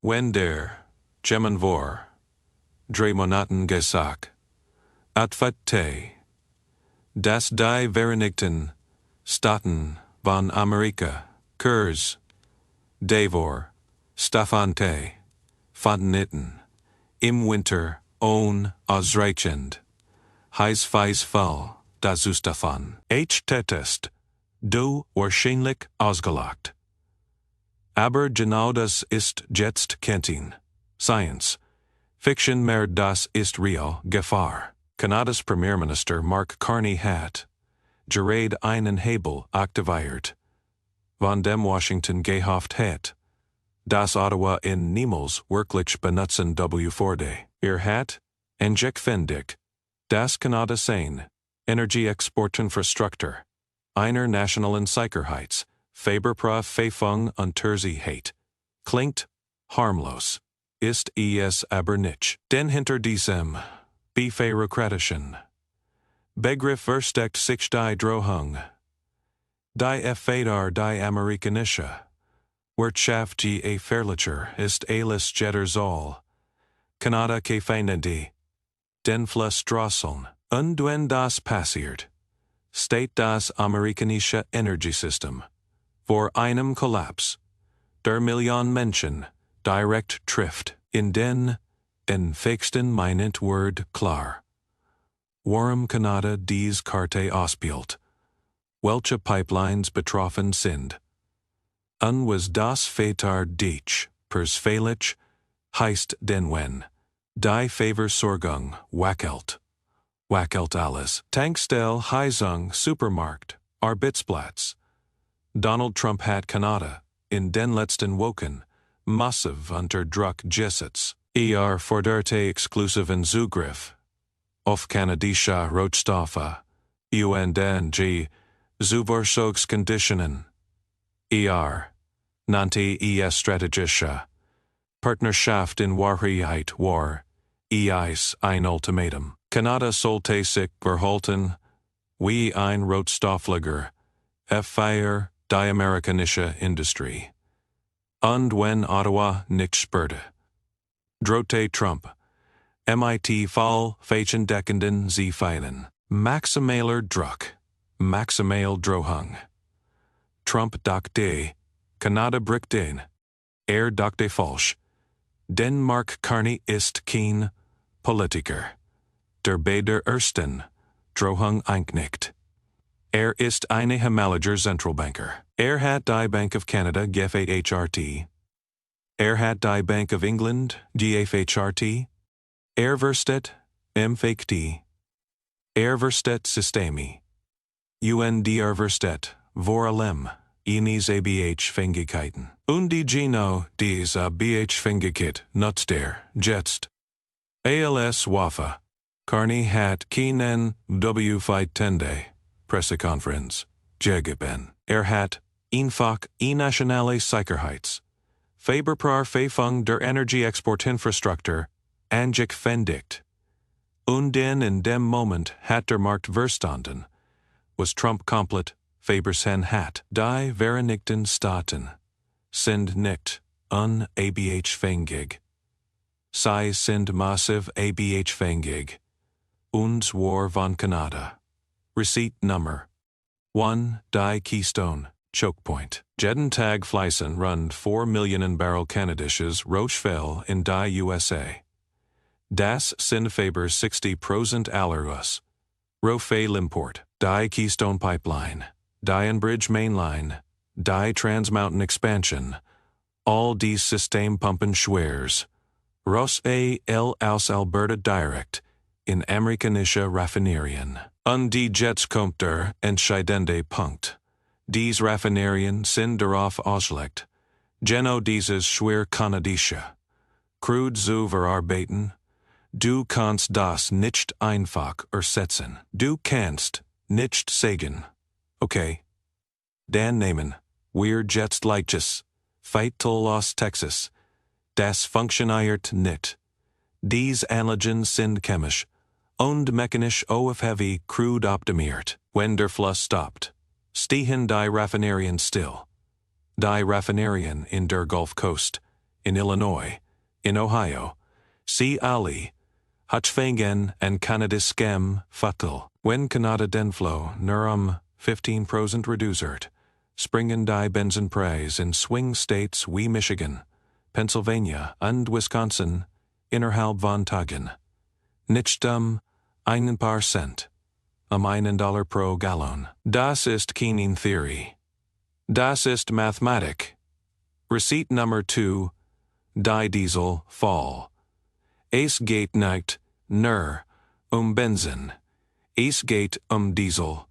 Wenn der vor, drei Monaten gesagt, te, das die Vereinigten Staaten von Amerika, Kurs, Davor, Stafante, Fontenitten, im Winter, ausreichend, heiß Fall, das davon, Test, du wahrscheinlich ausgelegt. Aber genau das ist jetzt Kentin, Science, Fiction mehr das ist real, Gefahr. Kanada's Premierminister Mark Carney hat, gerade einen Hebel aktiviert, von dem Washington gehofft hat, das Ottawa in niemals wirklich benutzen würde. Hat, gekündigt, das Kanada sein, Energieexportinfrastruktur, einer nationalen Sicherheitsüberprüfung unter sich hat. Klingt harmlos, ist es aber nicht. Denn hinter diesem befeirokratischen Begriff versteckt sich die Drohung, die Feder die amerikanische Wirtschaft gefährlicher ist als jeder soll. Kanada gefeindet, den Fluss drosseln. Und wenn das passiert, steht das amerikanische Energiesystem vor einem Kollaps, der Millionen Menschen direkt trifft. In den fixten meint Word klar. Warum Kanada dies Karte ausspielt, welche Pipelines betroffen sind. Und was das Fetar dich persfehlich heißt denn wenn die Versorgung wackelt alles. Tankstelle, Heizung, Supermarkt, Arbeitsplatz. Donald Trump hat Kanada in den letzten Wochen massiv unter Druck gesetzt. Forderte exklusiven Zugriff auf kanadische Rohstoffe, und Zuversorgskonditionen. Nannte es strategische Partnerschaft in Wahrheit war ein Ultimatum. Kanada sollte sich verhalten wie ein Rohstofflager für die amerikanische Industrie. Und wenn Ottawa nicht spürte, drohte Trump, mit Fall flächendeckenden sie feilen. Maximaler Druck, maximal Drohung. Trump dachte, Kanada bricht den. Dachte falsch. Denn Mark Carney ist kein Politiker, der bei der ersten Drohung einknickt. Ist eine Hamaliger Zentralbanker. Hat die Bank of Canada gefhrt. Hat die Bank of England gefhrt. Verstet mfkt. Verstet Systemi. Verstet vor allem eines Fähigkeiten. Und die Geno diese Fähigkeit nutzt jetzt. Als Waffe. Carney hat keinen W-Fight-Tende, Pressekonferenz, gegeben. Hat einfach nationale Sicherheits, Überprüfung der Energieexportinfrastruktur, angekündigt. Und denn in dem Moment hat der Markt verstanden, was Trump komplett vergessen hat. Die Vereinigten Staaten sind nicht unabhängig. Sie sind massiv abhängig. Uns war von Kanada. Receipt Nummer 1. Die Keystone, Choke Point. Jeden Tag fließen rund 4 Millionen Barrel kanadisches Rohöl in die USA. Das sind über 60% aller US-Rohölimport. Die Keystone Pipeline, die Enbridge Mainline, die Trans-Mountain Expansion, all dies Systempumpen schwers. Aus Alberta direkt in amerikanische Raffinerien. Und die jetzt kommt der entscheidende Punkt. Dies Raffinerien sind darauf ausgelegt, dieses schwer kanadische Crude zu verarbeiten. Du kannst das nicht einfach ersetzen. Du kannst nicht sagen, okay, dann nehmen wir jetzt Leiches, Feitel aus Texas. Das funktioniert nicht. Dies Anlagen sind chemisch und mechanisch auf Heavy Crude optimiert. Wenn der Fluss stoppt, stehen die Raffinerien still. Die Raffinerien in der Gulf Coast in Illinois, in Ohio, C. Ali, Hutchfangen and kanadisches verdoppeln. Wenn Kanada den Fluss nur 15% reduziert, springen die Benzinpreise in Swing States wie Michigan, Pennsylvania und Wisconsin innerhalb von Tagen. Nicht einen paar Cent, $1 pro Gallon. Das ist keine Theory. Das ist Mathematik. Receipt number 2, die Diesel fall. Es geht nicht nur Benzin. Es geht Diesel.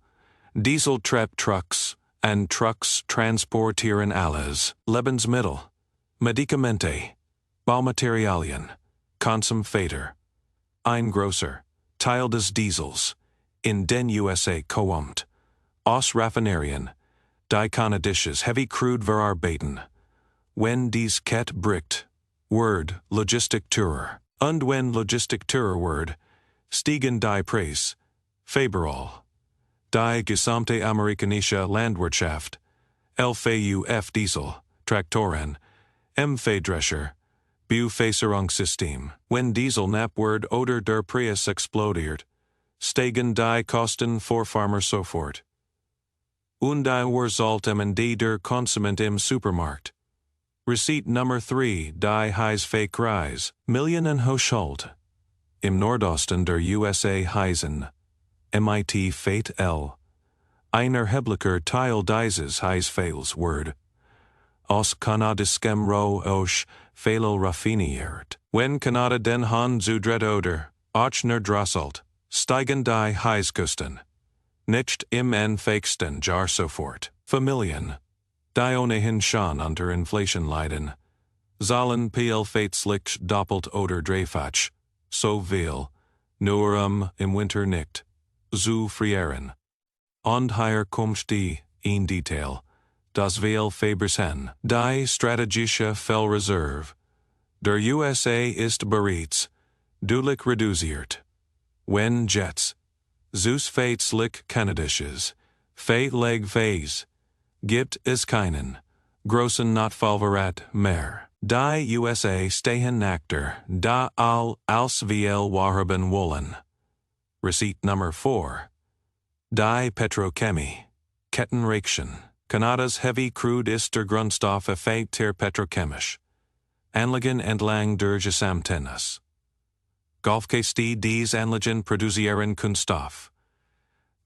Diesel treibt Trucks, and Trucks transportieren alles. Lebensmittel, Medikamente, Baumaterialien, Konsumfater. Ein großer Teil des Diesels in den USA kommt aus Raffinerien, die kanadisches Heavy Crude verarbeiten. Wenn dies Kette bricht, Word Logistikteurer. Und wenn Logistikteurer Word, stiegen die Preise, Faberall. Die gesamte amerikanische Landwirtschaft, LVUF Diesel, Traktoren, Verdrescher, Befäserungssystem. Wenn Diesel Word oder der Preis explodiert, steigen die Kosten für Farmer sofort. Und die Resulten die der Konsument im Supermarkt. Receipt number 3, die Fake Rise, Millionen Haushalte. Im Nordosten der USA heißen MIT Fate L. Ein erheblicher Teil dieses Fails Word. Aus kanadischem Rohölimports raffiniert. Wenn Kanada den Hahn zudreht oder Ochner drosselt, steigen die Heizkosten. Nicht im enfähigsten Jahr sofort. Familien, die ohnehin schon unter Inflation leiden, sollen plötzlich doppelt oder dreifach so viel, nur im Winter nicht zu frieren. Und hier kommt die, in Detail, das wir verbessern. Die strategische Fellreserve der USA ist bereits deutlich reduziert. Wenn Jets, plötzlich kanadisches, Phase, gibt es keinen großen Notfallvorrat mehr. Die USA stehen nackter, da als wir wahrhaben wollen. Receipt number 4. Die Petrochemie, Kettenreaktion. Kanadas Heavy Crude ist der Grundstoff der petrochemisch. Anlagen entlang der Gesamttennis. Golfkiste dies Anlagen produzieren Kunststoff.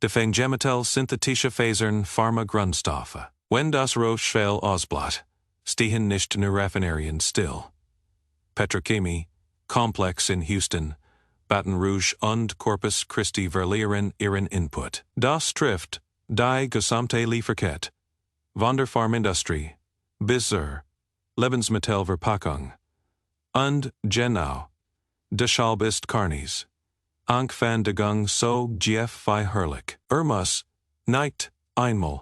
De Fangematel synthetische Fasern Pharma Grundstoffe. Wenn das Rohschwell ausblatt, stehen nicht nur Raffinerien still. Petrochemie, Komplex in Houston, Baton Rouge und Corpus Christi verlieren ihren Input. Das trifft die gesamte Lieferkette von der Pharmaindustrie bis zur Lebensmittelverpackung. Und genau, deshalb ist Carneys Anfandigung so gefährlich. Muss nicht einmal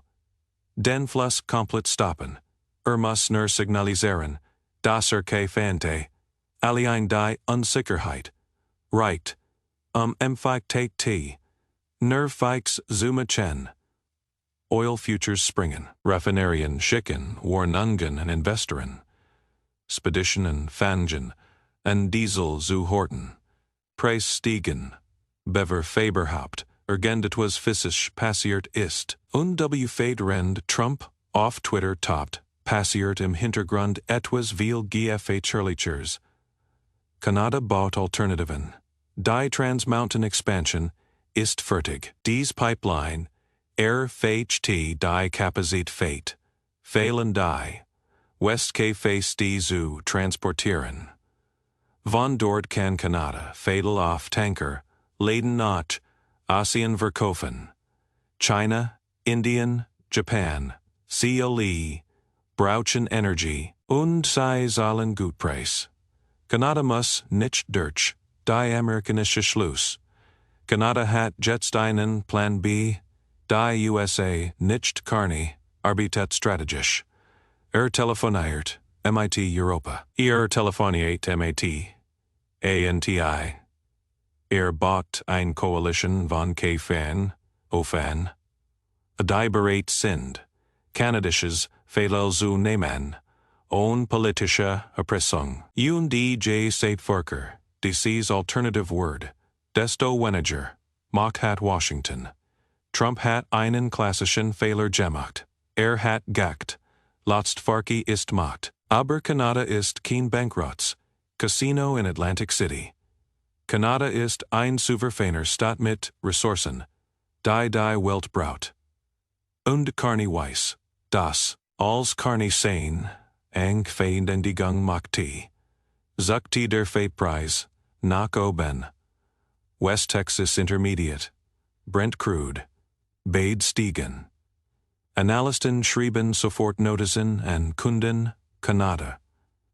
den Fluss komplett stoppen. Muss nur signalisieren, dass Fante, allein die Unsicherheit, reicht, empfeigt nur fix zu machen. Oil Futures springen, Raffinerien schicken Warnungen an Investoren, Speditionen fangen, und Diesel zu horten. Preis stiegen, bever Faberhaupt, irgendetwas physisch passiert ist. Und Federend Trump auf Twitter toppt, passiert im Hintergrund etwas viel gefährlicheres. Kanada baut Alternativen. Die Trans-Mountain Expansion ist fertig. Dies Pipeline erfähigt die Kapazität, fehlen die Westkäfes die zu transportieren. Von dort kann Kanada Fadel auf Tanker, laden nach Asien verkaufen. China, Indien, Japan, CLE, brauchen Energie und sie zahlen gut Preis. Kanada muss nicht durch die amerikanische Schluss. Kanada hat jetzt einen Plan B, die USA nicht Carney, arbeitet strategisch. Telefoniert, MIT Europa. Telefoniert MIT, ANTI. Bought ein Coalition von K-Fan, O-Fan. Die bereit sind, kanadisches Fehler zu nehmen, ohne politische Erpressung. Und die Zeitvorker, dieses alternative Word, desto weniger, Macht hat Washington. Trump hat einen klassischen Fehler gemacht. Hat gesagt, Letztfarki ist Macht. Aber Kanada ist kein Bankrotts Casino in Atlantic City. Kanada ist ein souveräner Staat mit Ressourcen, die Welt braucht. Und Carney weiß, dass, als Carney sein, Feindentigung machte. Zuckte der Preis, nach oben. West Texas Intermediate, Brent Crude, beide stiegen. Analysten schrieben sofort Notizen an Kunden, Kanada.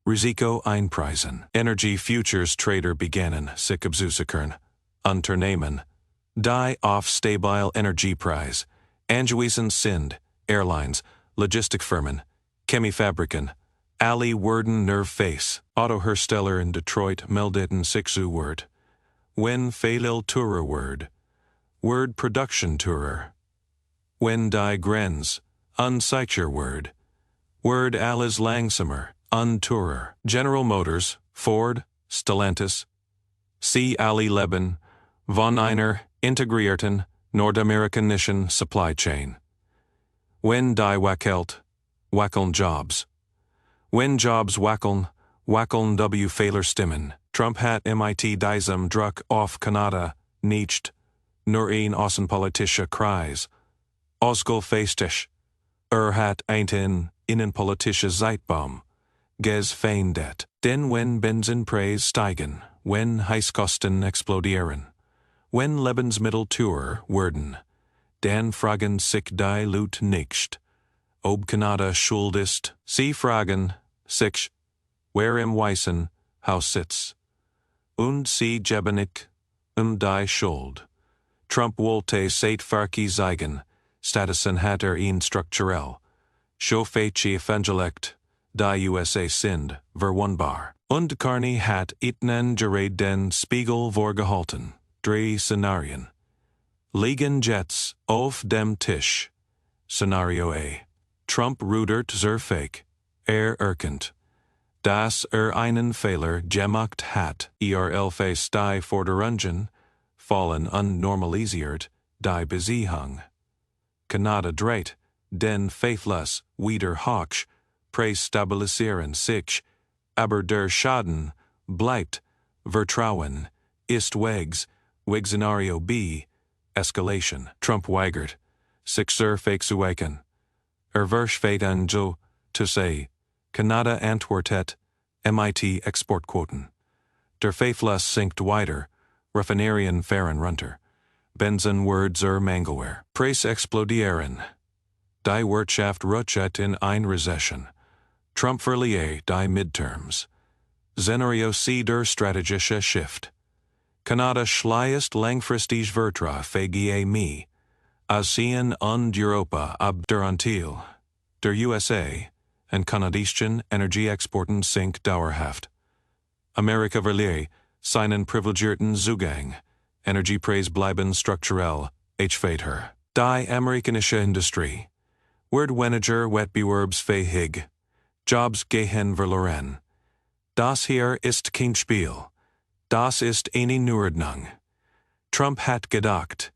Risiko einpreisen. Energy Futures Trader begannen sich abzusichern. Unternehmen, die auf stabile Energiepreis, angewiesen sind, Airlines, Logistikfirmen, Chemiefabriken, alle wurden nervös. Autohersteller in Detroit meldeten sich zu Word. Wenn Fehlil Tourer Word Production Tourer. Wenn die Grenz, unsicher Word alles langsamer, Untourer. General Motors, Ford, Stellantis, alle Leben, von einer integrierten, nordamerikanischen Supply Chain. Wenn die wackeln Jobs. Wenn Jobs wackeln Fehler stimmen. Trump hat mit diesem Druck auf Kanada nicht nur ein außenpolitischer Kreis ausgefestigt. Hat einen innenpolitischer Zeitbaum gefeindet. Denn wenn Benzinpreise steigen, wenn Heizkosten explodieren, wenn Lebensmittel teurer werden, dann fragen sich die Leute nicht, ob Kanada schuld ist. Sie fragen sich, wer im Weißen Haus sitzt. Und sie geben nicht die Schuld. Trump wollte Zeitvorki zeigen, stattdessen hat ihn strukturell, schofächig angelegt, die USA sind verwundbar. Und Carney hat ihnen gerade den Spiegel vorgehalten. 3 Szenarien liegen jetzt auf dem Tisch. Szenario A. Trump rudert sehr fake. Erkennt, dass einen Fehler gemacht hat. Face die Forderungen fallen und normalisiert die Beziehung. Kanada dreht den Faithless wieder hoch, Preis stabilisieren sich, aber der Schaden bleibt. Vertrauen ist weg. Szenario B. Escalation. Trump weigert sich sehr fake zu weichen. Versteht an so zu say. Kanada antwortet mit Exportquoten. Der Faithless sinkt weiter. Raffinerien fahren runter. Benzin wird zur Mangelware. Preis explodieren. Die Wirtschaft rutscht in ein Recession. Trump verliert die Midterms. Szenario C. Der strategische Shift. Kanada schließt langfristig Vertrag Asien und Europa ab der Antil. Der USA und kanadischen Energieexporten sinkt dauerhaft. Amerika verliert seinen privilegierten Zugang. Energiepreise bleiben strukturell, weiter. Die amerikanische Industrie wird weniger wettbewerbsfähig. Jobs gehen verloren. Das hier ist kein Spiel. Das ist eine Neuordnung. Trump hat gedacht,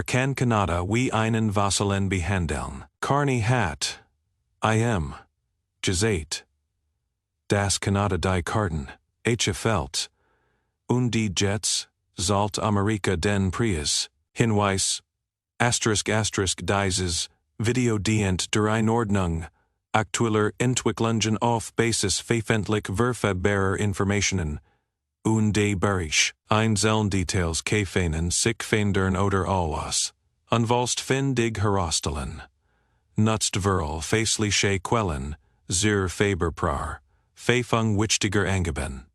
kann Kanada wie einen Vasallen behandeln. Carney hat gesagt, dass Kanada die Karten fällt. Und die Jets zahlt Amerika den Preis. Hinweis, dieses Video dient der Einordnung aktueller Entwicklungen auf Basis veröffentlicht verfügbarer Informationen und der Bericht. Einzelne Details können sich verändern oder alles unvollständig herstellen. Nutzt verall fäßliche Quellen, sehr Faber wichtiger angeben.